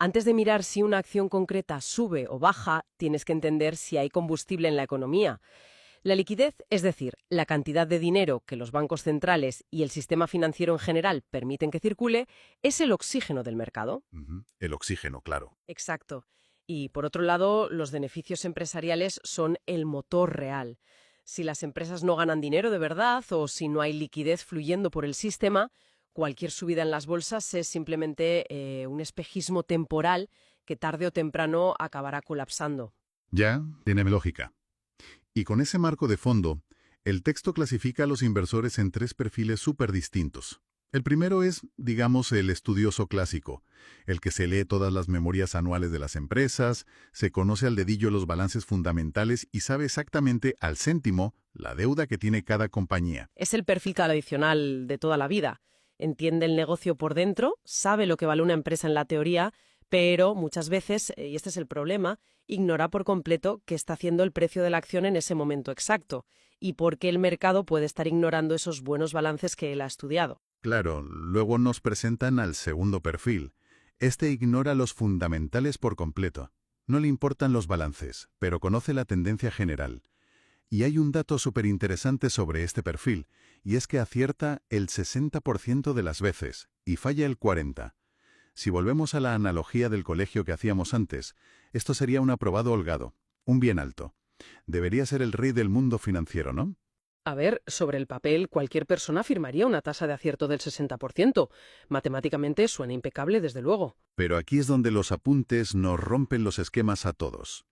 Antes de mirar si una acción concreta sube o baja, tienes que entender si hay combustible en la economía. La liquidez, es decir, la cantidad de dinero que los bancos centrales y el sistema financiero en general permiten que circule, es el oxígeno del mercado. Ujú. El oxígeno, claro. Exacto. Y por otro lado, los beneficios empresariales son el motor real. Si las empresas no ganan dinero de verdad o si no hay liquidez fluyendo por el sistema, cualquier subida en las bolsas es simplemente un espejismo temporal que tarde o temprano acabará colapsando. Ya, tiene lógica. Y con ese marco de fondo, el texto clasifica a los inversores en tres perfiles súper distintos. El primero es, digamos, el estudioso clásico, el que se lee todas las memorias anuales de las empresas, se conoce al dedillo los balances fundamentales y sabe exactamente al céntimo la deuda que tiene cada compañía. Es el perfil tradicional de toda la vida. Entiende el negocio por dentro, sabe lo que vale una empresa en la teoría, pero muchas veces, y este es el problema, ignora por completo qué está haciendo el precio de la acción en ese momento exacto y por qué el mercado puede estar ignorando esos buenos balances que él ha estudiado. Claro, luego nos presentan al segundo perfil. Este ignora los fundamentales por completo. No le importan los balances, pero conoce la tendencia general. Y hay un dato súper interesante sobre este perfil, y es que acierta el 60% de las veces y falla el 40%. Si volvemos a la analogía del colegio que hacíamos antes, esto sería un aprobado holgado, un bien alto. Debería ser el rey del mundo financiero, ¿no? A ver, sobre el papel, cualquier persona firmaría una tasa de acierto del 60%. Matemáticamente suena impecable, desde luego. Pero aquí es donde los apuntes nos rompen los esquemas a todos.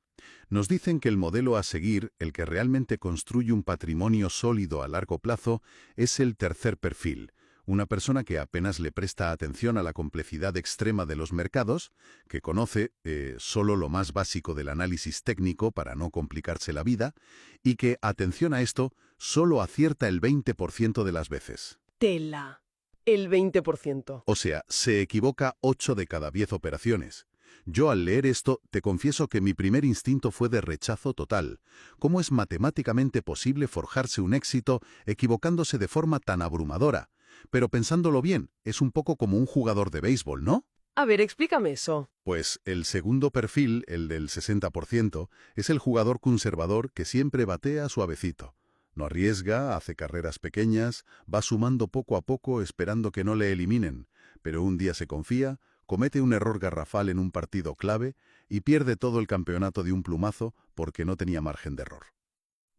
Nos dicen que el modelo a seguir, el que realmente construye un patrimonio sólido a largo plazo, es el tercer perfil. Una persona que apenas le presta atención a la complejidad extrema de los mercados, que conoce solo lo más básico del análisis técnico para no complicarse la vida, y que, atención a esto, solo acierta el 20% de las veces. Tela. El 20%. O sea, se equivoca 8 de cada 10 operaciones. Yo al leer esto, te confieso que mi primer instinto fue de rechazo total. ¿Cómo es matemáticamente posible forjarse un éxito equivocándose de forma tan abrumadora? Pero pensándolo bien, es un poco como un jugador de béisbol, ¿no? A ver, explícame eso. Pues el segundo perfil, el del 60%, es el jugador conservador que siempre batea suavecito. No arriesga, hace carreras pequeñas, va sumando poco a poco esperando que no le eliminen, pero un día se confía, comete un error garrafal en un partido clave y pierde todo el campeonato de un plumazo porque no tenía margen de error.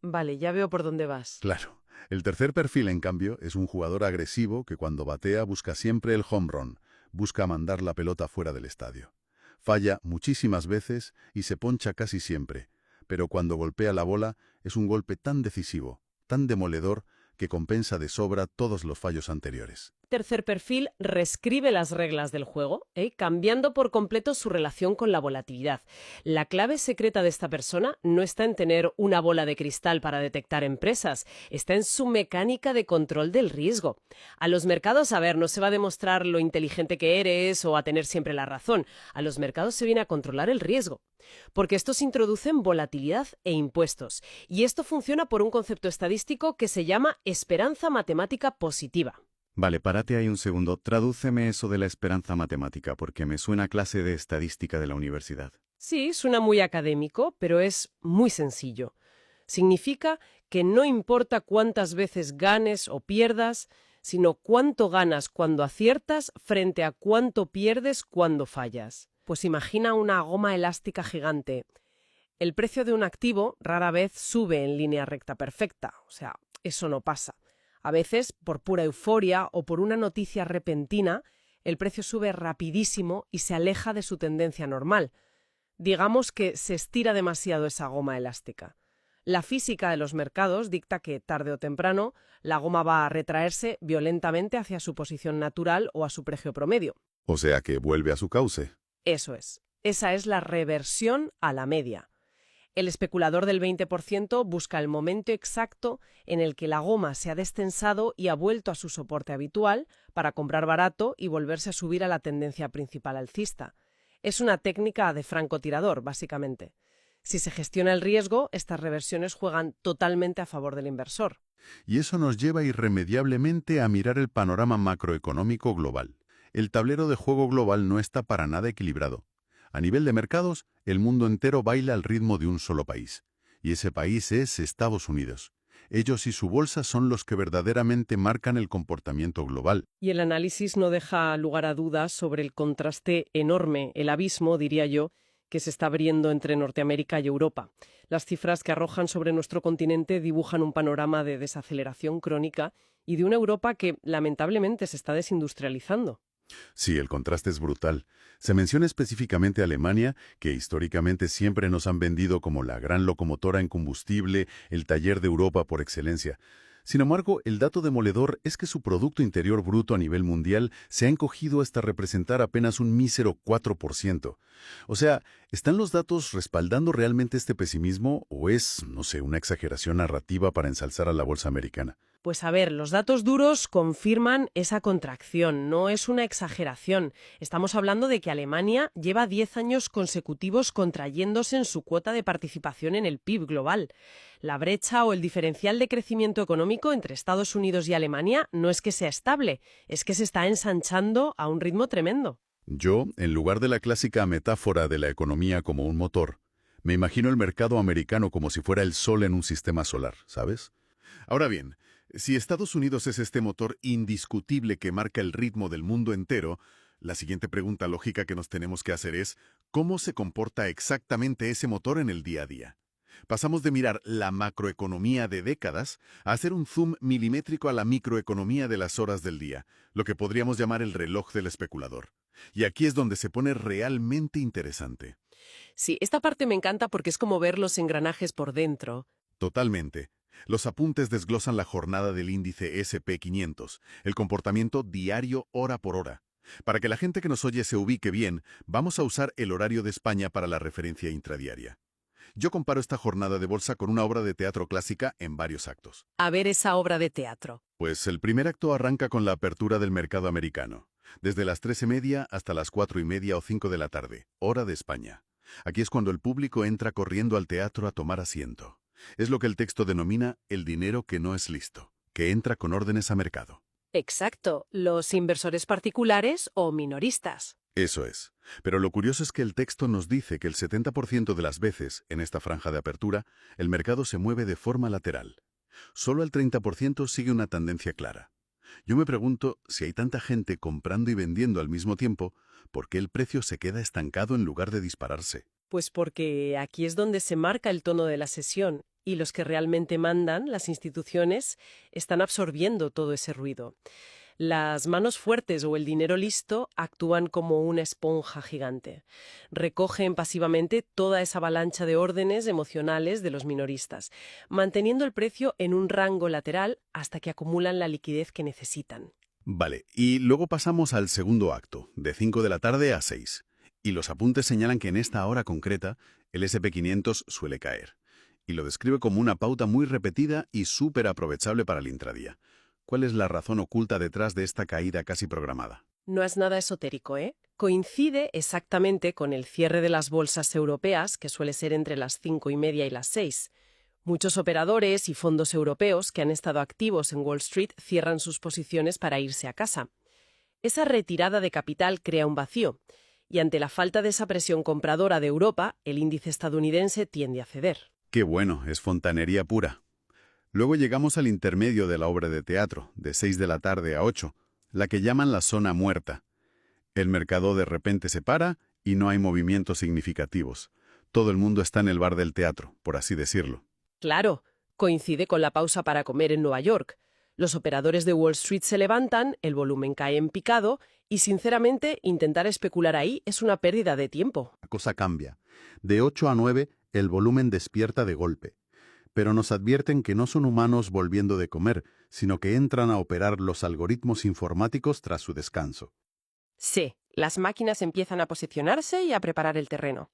Vale, ya veo por dónde vas. Claro. El tercer perfil, en cambio, es un jugador agresivo que cuando batea busca siempre el home run, busca mandar la pelota fuera del estadio. Falla muchísimas veces y se poncha casi siempre, pero cuando golpea la bola es un golpe tan decisivo, tan demoledor, que compensa de sobra todos los fallos anteriores. Tercer perfil reescribe las reglas del juego, cambiando por completo su relación con la volatilidad. La clave secreta de esta persona no está en tener una bola de cristal para detectar empresas, está en su mecánica de control del riesgo. A los mercados, a ver, no se va a demostrar lo inteligente que eres o a tener siempre la razón. A los mercados se viene a controlar el riesgo, porque estos introducen volatilidad e impuestos. Y esto funciona por un concepto estadístico que se llama esperanza matemática positiva. Vale, párate ahí un segundo. Tradúceme eso de la esperanza matemática, porque me suena a clase de estadística de la universidad. Sí, suena muy académico, pero es muy sencillo. Significa que no importa cuántas veces ganes o pierdas, sino cuánto ganas cuando aciertas frente a cuánto pierdes cuando fallas. Pues imagina una goma elástica gigante. El precio de un activo rara vez sube en línea recta perfecta, o sea, eso no pasa. A veces, por pura euforia o por una noticia repentina, el precio sube rapidísimo y se aleja de su tendencia normal. Digamos que se estira demasiado esa goma elástica. La física de los mercados dicta que, tarde o temprano, la goma va a retraerse violentamente hacia su posición natural o a su precio promedio. O sea que vuelve a su cauce. Eso es. Esa es la reversión a la media. El especulador del 20% busca el momento exacto en el que la goma se ha destensado y ha vuelto a su soporte habitual para comprar barato y volverse a subir a la tendencia principal alcista. Es una técnica de francotirador, básicamente. Si se gestiona el riesgo, estas reversiones juegan totalmente a favor del inversor. Y eso nos lleva irremediablemente a mirar el panorama macroeconómico global. El tablero de juego global no está para nada equilibrado. A nivel de mercados, el mundo entero baila al ritmo de un solo país. Y ese país es Estados Unidos. Ellos y su bolsa son los que verdaderamente marcan el comportamiento global. Y el análisis no deja lugar a dudas sobre el contraste enorme, el abismo, diría yo, que se está abriendo entre Norteamérica y Europa. Las cifras que arrojan sobre nuestro continente dibujan un panorama de desaceleración crónica y de una Europa que, lamentablemente, se está desindustrializando. Sí, el contraste es brutal. Se menciona específicamente a Alemania, que históricamente siempre nos han vendido como la gran locomotora en combustible, el taller de Europa por excelencia. Sin embargo, el dato demoledor es que su Producto Interior Bruto a nivel mundial se ha encogido hasta representar apenas un mísero 4%. O sea, ¿están los datos respaldando realmente este pesimismo o es, no sé, una exageración narrativa para ensalzar a la bolsa americana? Pues a ver, los datos duros confirman esa contracción, no es una exageración. Estamos hablando de que Alemania lleva 10 años consecutivos contrayéndose en su cuota de participación en el PIB global. La brecha o el diferencial de crecimiento económico entre Estados Unidos y Alemania no es que sea estable, es que se está ensanchando a un ritmo tremendo. Yo, en lugar de la clásica metáfora de la economía como un motor, me imagino el mercado americano como si fuera el sol en un sistema solar, ¿sabes? Ahora bien, si Estados Unidos es este motor indiscutible que marca el ritmo del mundo entero, la siguiente pregunta lógica que nos tenemos que hacer es, ¿cómo se comporta exactamente ese motor en el día a día? Pasamos de mirar la macroeconomía de décadas a hacer un zoom milimétrico a la microeconomía de las horas del día, lo que podríamos llamar el reloj del especulador. Y aquí es donde se pone realmente interesante. Sí, esta parte me encanta porque es como ver los engranajes por dentro. Totalmente. Los apuntes desglosan la jornada del índice SP500, el comportamiento diario hora por hora. Para que la gente que nos oye se ubique bien, vamos a usar el horario de España para la referencia intradiaria. Yo comparo esta jornada de bolsa con una obra de teatro clásica en varios actos. A ver esa obra de teatro. Pues el primer acto arranca con la apertura del mercado americano, desde las 3:30 hasta las 4:30 o 5 de la tarde, hora de España. Aquí es cuando el público entra corriendo al teatro a tomar asiento. Es lo que el texto denomina el dinero que no es listo, que entra con órdenes a mercado. Exacto, los inversores particulares o minoristas. Eso es. Pero lo curioso es que el texto nos dice que el 70% de las veces, en esta franja de apertura, el mercado se mueve de forma lateral. Solo el 30% sigue una tendencia clara. Yo me pregunto, si hay tanta gente comprando y vendiendo al mismo tiempo, ¿por qué el precio se queda estancado en lugar de dispararse? Pues porque aquí es donde se marca el tono de la sesión y los que realmente mandan, las instituciones, están absorbiendo todo ese ruido. Las manos fuertes o el dinero listo actúan como una esponja gigante. Recogen pasivamente toda esa avalancha de órdenes emocionales de los minoristas, manteniendo el precio en un rango lateral hasta que acumulan la liquidez que necesitan. Vale, y luego pasamos al segundo acto, de 5 de la tarde a 6. Y los apuntes señalan que en esta hora concreta, el SP500 suele caer. Y lo describe como una pauta muy repetida y súper aprovechable para el intradía. ¿Cuál es la razón oculta detrás de esta caída casi programada? No es nada esotérico, ¿eh? Coincide exactamente con el cierre de las bolsas europeas, que suele ser entre las 5:30 y las 6. Muchos operadores y fondos europeos que han estado activos en Wall Street cierran sus posiciones para irse a casa. Esa retirada de capital crea un vacío, y ante la falta de esa presión compradora de Europa, el índice estadounidense tiende a ceder. Qué bueno, es fontanería pura. Luego llegamos al intermedio de la obra de teatro, de 6 de la tarde a 8, la que llaman la zona muerta. El mercado de repente se para y no hay movimientos significativos. Todo el mundo está en el bar del teatro, por así decirlo. Claro, coincide con la pausa para comer en Nueva York. Los operadores de Wall Street se levantan, el volumen cae en picado y, sinceramente, intentar especular ahí es una pérdida de tiempo. La cosa cambia. De 8 a 9, el volumen despierta de golpe. Pero nos advierten que no son humanos volviendo de comer, sino que entran a operar los algoritmos informáticos tras su descanso. Sí, las máquinas empiezan a posicionarse y a preparar el terreno.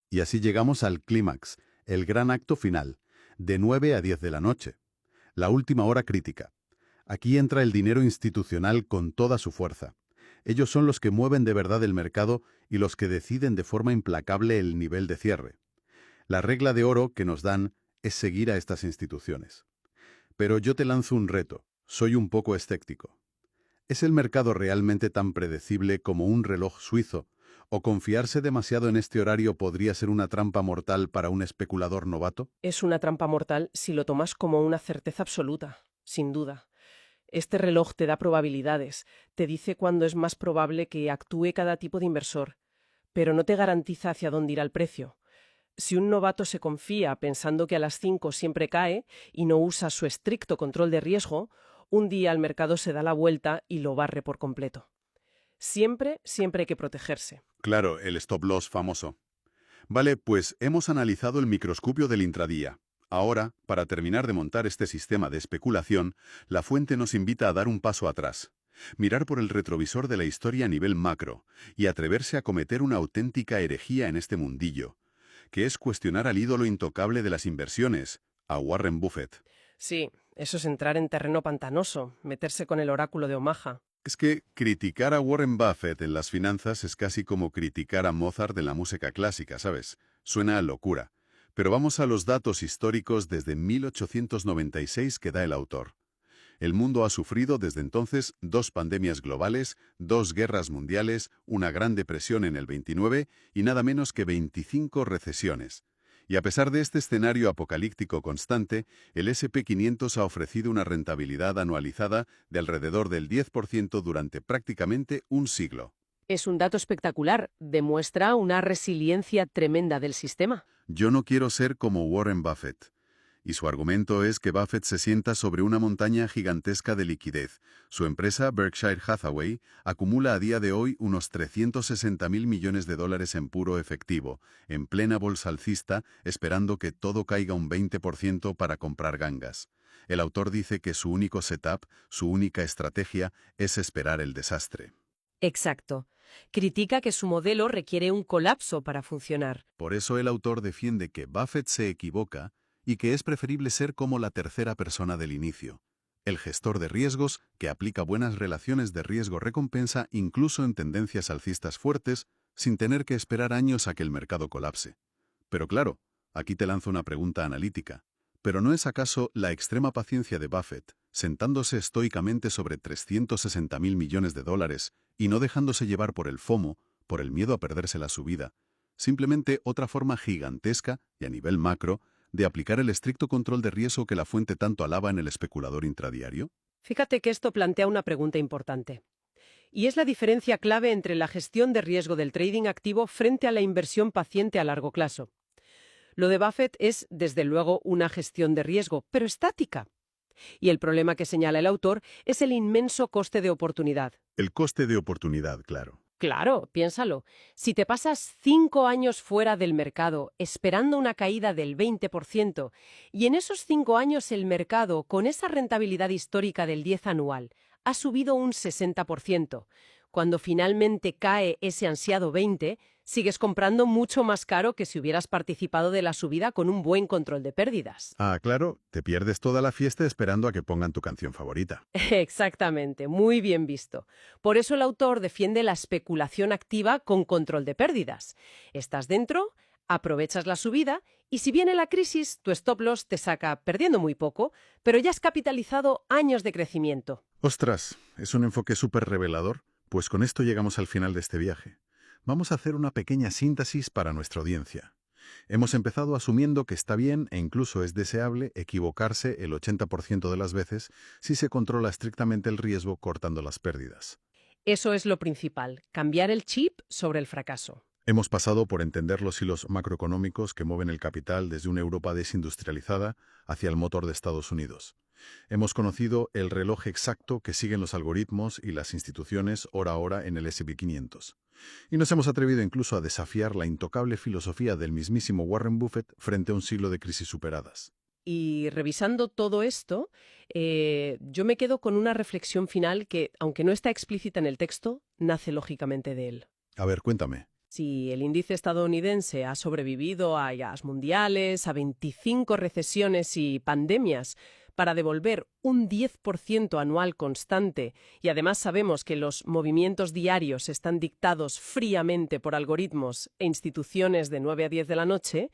Y así llegamos al clímax, el gran acto final, de 9 a 10 de la noche. La última hora crítica. Aquí entra el dinero institucional con toda su fuerza. Ellos son los que mueven de verdad el mercado y los que deciden de forma implacable el nivel de cierre. La regla de oro que nos dan es seguir a estas instituciones. Pero yo te lanzo un reto. Soy un poco escéptico. ¿Es el mercado realmente tan predecible como un reloj suizo, ¿O confiarse demasiado en este horario podría ser una trampa mortal para un especulador novato? Es una trampa mortal si lo tomas como una certeza absoluta, sin duda. Este reloj te da probabilidades, te dice cuándo es más probable que actúe cada tipo de inversor, pero no te garantiza hacia dónde irá el precio. Si un novato se confía pensando que a las 5 siempre cae y no usa su estricto control de riesgo, un día el mercado se da la vuelta y lo barre por completo. Siempre hay que protegerse. Claro, el stop loss famoso. Vale, pues hemos analizado el microscopio del intradía. Ahora, para terminar de montar este sistema de especulación, la fuente nos invita a dar un paso atrás, mirar por el retrovisor de la historia a nivel macro y atreverse a cometer una auténtica herejía en este mundillo, que es cuestionar al ídolo intocable de las inversiones, a Warren Buffett. Sí, eso es entrar en terreno pantanoso, meterse con el oráculo de Omaha. Es que criticar a Warren Buffett en las finanzas es casi como criticar a Mozart en la música clásica, ¿sabes? Suena a locura. Pero vamos a los datos históricos desde 1896 que da el autor. El mundo ha sufrido desde entonces 2 pandemias globales, 2 guerras mundiales, una gran depresión en el 29 y nada menos que 25 recesiones. Y a pesar de este escenario apocalíptico constante, el S&P 500 ha ofrecido una rentabilidad anualizada de alrededor del 10% durante prácticamente un siglo. Es un dato espectacular, demuestra una resiliencia tremenda del sistema. Yo no quiero ser como Warren Buffett. Y su argumento es que Buffett se sienta sobre una montaña gigantesca de liquidez. Su empresa, Berkshire Hathaway, acumula a día de hoy unos 360.000 millones de dólares en puro efectivo, en plena bolsa alcista, esperando que todo caiga un 20% para comprar gangas. El autor dice que su único setup, su única estrategia, es esperar el desastre. Exacto. Critica que su modelo requiere un colapso para funcionar. Por eso el autor defiende que Buffett se equivoca y que es preferible ser como la tercera persona del inicio, el gestor de riesgos que aplica buenas relaciones de riesgo-recompensa incluso en tendencias alcistas fuertes, sin tener que esperar años a que el mercado colapse. Pero claro, aquí te lanzo una pregunta analítica. ¿Pero no es acaso la extrema paciencia de Buffett, sentándose estoicamente sobre 360.000 millones de dólares y no dejándose llevar por el FOMO, por el miedo a perderse la subida, simplemente otra forma gigantesca y a nivel macro de aplicar el estricto control de riesgo que la fuente tanto alaba en el especulador intradiario? Fíjate que esto plantea una pregunta importante. Y es la diferencia clave entre la gestión de riesgo del trading activo frente a la inversión paciente a largo plazo. Lo de Buffett es, desde luego, una gestión de riesgo, pero estática. Y el problema que señala el autor es el inmenso coste de oportunidad. El coste de oportunidad, claro. Claro, piénsalo. Si te pasas 5 años fuera del mercado esperando una caída del 20% y en esos 5 años el mercado, con esa rentabilidad histórica del 10 anual, ha subido un 60%, cuando finalmente cae ese ansiado 20%, sigues comprando mucho más caro que si hubieras participado de la subida con un buen control de pérdidas. Ah, claro, te pierdes toda la fiesta esperando a que pongan tu canción favorita. Exactamente, muy bien visto. Por eso el autor defiende la especulación activa con control de pérdidas. Estás dentro, aprovechas la subida y si viene la crisis, tu stop loss te saca perdiendo muy poco, pero ya has capitalizado años de crecimiento. Ostras, es un enfoque súper revelador. Pues con esto llegamos al final de este viaje. Vamos a hacer una pequeña síntesis para nuestra audiencia. Hemos empezado asumiendo que está bien e incluso es deseable equivocarse el 80% de las veces si se controla estrictamente el riesgo cortando las pérdidas. Eso es lo principal, cambiar el chip sobre el fracaso. Hemos pasado por entender los hilos macroeconómicos que mueven el capital desde una Europa desindustrializada hacia el motor de Estados Unidos. Hemos conocido el reloj exacto que siguen los algoritmos y las instituciones hora a hora en el S&P 500. Y nos hemos atrevido incluso a desafiar la intocable filosofía del mismísimo Warren Buffett frente a un siglo de crisis superadas. Y revisando todo esto, yo me quedo con una reflexión final que, aunque no está explícita en el texto, nace lógicamente de él. A ver, cuéntame. Si el índice estadounidense ha sobrevivido a guerras mundiales, a 25 recesiones y pandemias, para devolver un 10% anual constante, y además sabemos que los movimientos diarios están dictados fríamente por algoritmos e instituciones de 9 a 10 de la noche,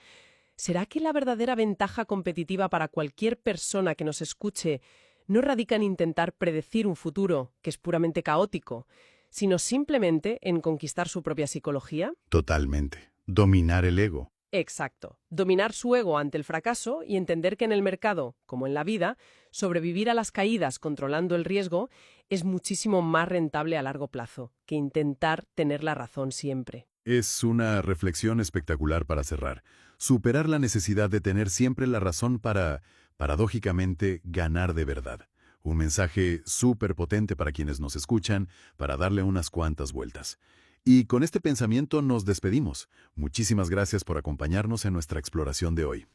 ¿será que la verdadera ventaja competitiva para cualquier persona que nos escuche no radica en intentar predecir un futuro que es puramente caótico, sino simplemente en conquistar su propia psicología. Totalmente. Dominar el ego. Exacto. Dominar su ego ante el fracaso y entender que en el mercado, como en la vida, sobrevivir a las caídas controlando el riesgo es muchísimo más rentable a largo plazo que intentar tener la razón siempre. Es una reflexión espectacular para cerrar. Superar la necesidad de tener siempre la razón para, paradójicamente, ganar de verdad. Un mensaje súper potente para quienes nos escuchan, para darle unas cuantas vueltas. Y con este pensamiento nos despedimos. Muchísimas gracias por acompañarnos en nuestra exploración de hoy.